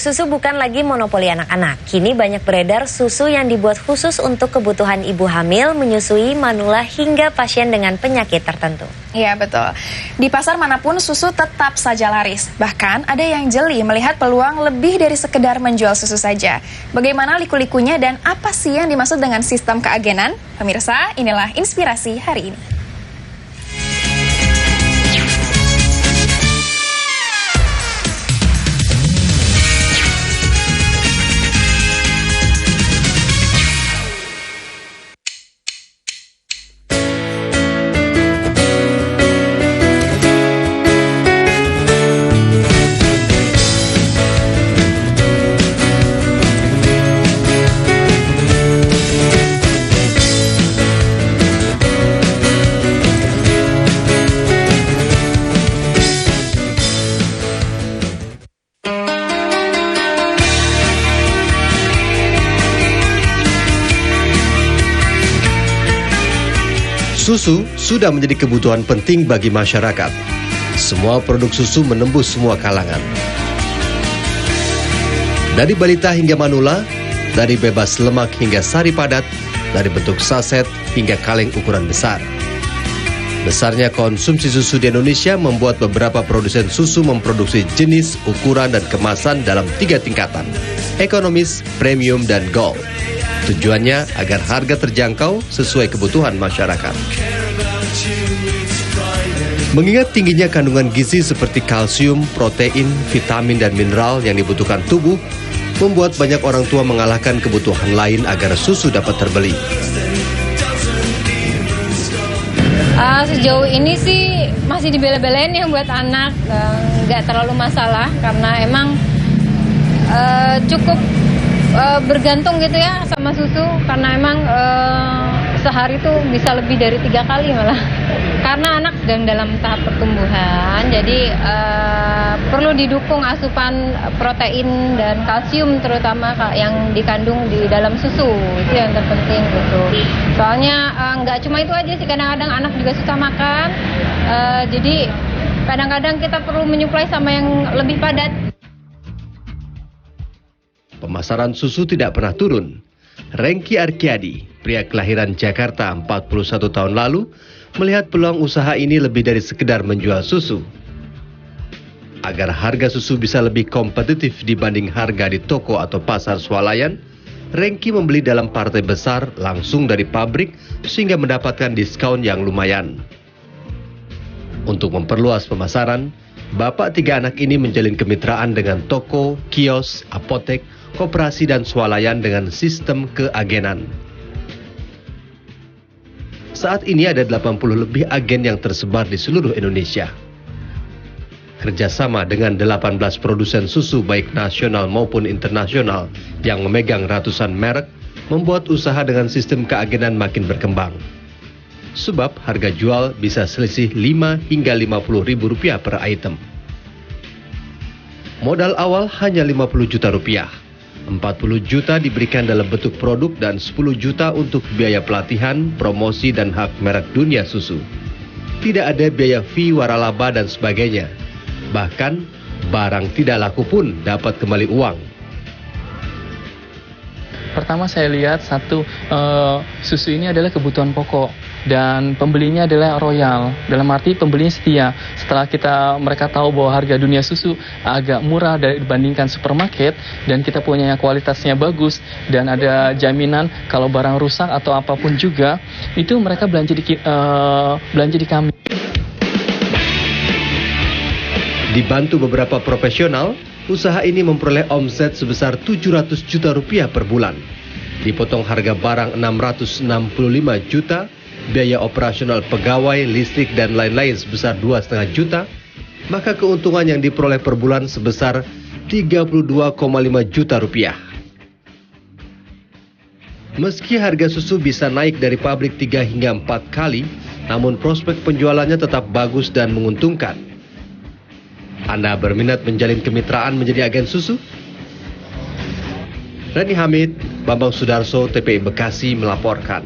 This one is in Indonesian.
susu bukan lagi monopoli anak-anak. Kini banyak beredar susu yang dibuat khusus untuk kebutuhan ibu hamil, menyusui, manula, hingga pasien dengan penyakit tertentu. Iya betul. Di pasar manapun susu tetap saja laris. Bahkan ada yang jeli melihat peluang lebih dari sekedar menjual susu saja. Bagaimana liku-likunya dan apa sih yang dimaksud dengan sistem keagenan? Pemirsa, inilah inspirasi hari ini. Susu sudah menjadi kebutuhan penting bagi masyarakat. Semua produk susu menembus semua kalangan. Dari balita hingga manula, dari bebas lemak hingga sari padat, dari bentuk saset hingga kaleng ukuran besar. Besarnya konsumsi susu di Indonesia membuat beberapa produsen susu memproduksi jenis, ukuran, dan kemasan dalam 3 tingkatan: ekonomis, premium, dan gold. Tujuannya agar harga terjangkau sesuai kebutuhan masyarakat. Mengingat tingginya kandungan gizi seperti kalsium, protein, vitamin, dan mineral yang dibutuhkan tubuh, membuat banyak orang tua mengalahkan kebutuhan lain agar susu dapat terbeli. Sejauh ini sih masih dibela-belain yang buat anak, nggak terlalu masalah karena emang cukup bergantung gitu ya sama susu, karena emang sehari tuh bisa lebih dari 3 kali malah. Karena anak sedang dalam tahap pertumbuhan, jadi perlu didukung asupan protein dan kalsium terutama yang dikandung di dalam susu, itu yang terpenting gitu. Soalnya nggak cuma itu aja sih, kadang-kadang anak juga susah makan, jadi kadang-kadang kita perlu menyuplai sama yang lebih padat. Pemasaran susu tidak pernah turun. Rengki Arkiadi, pria kelahiran Jakarta 41 tahun lalu, melihat peluang usaha ini lebih dari sekedar menjual susu. Agar harga susu bisa lebih kompetitif dibanding harga di toko atau pasar swalayan, Rengki membeli dalam partai besar langsung dari pabrik sehingga mendapatkan diskon yang lumayan. Untuk memperluas pemasaran, bapak 3 anak ini menjalin kemitraan dengan toko, kios, apotek, koperasi, dan swalayan dengan sistem keagenan. Saat ini ada 80 lebih agen yang tersebar di seluruh Indonesia. Kerjasama dengan 18 produsen susu baik nasional maupun internasional yang memegang ratusan merek membuat usaha dengan sistem keagenan makin berkembang. Sebab harga jual bisa selisih 5 hingga 50 ribu rupiah per item. Modal awal hanya 50 juta rupiah. 40 juta diberikan dalam bentuk produk dan 10 juta untuk biaya pelatihan, promosi, dan hak merek dunia susu. Tidak ada biaya fee, waralaba, dan sebagainya. Bahkan, barang tidak laku pun dapat kembali uang. Pertama saya lihat susu ini adalah kebutuhan pokok dan pembelinya adalah royal, dalam arti pembelinya setia. Setelah mereka tahu bahwa harga dunia susu agak murah dibandingkan supermarket dan kita punya kualitasnya bagus dan ada jaminan kalau barang rusak atau apapun juga, itu mereka belanja di kami. Dibantu beberapa profesional, usaha ini memperoleh omset sebesar 700 juta rupiah per bulan. Dipotong harga barang 665 juta, biaya operasional pegawai, listrik, dan lain-lain sebesar 2,5 juta, maka keuntungan yang diperoleh per bulan sebesar 32,5 juta rupiah. Meski harga susu bisa naik dari pabrik 3 hingga 4 kali, namun prospek penjualannya tetap bagus dan menguntungkan. Anda berminat menjalin kemitraan menjadi agen susu? Reni Hamid, Bambang Sudarso, TPI Bekasi melaporkan.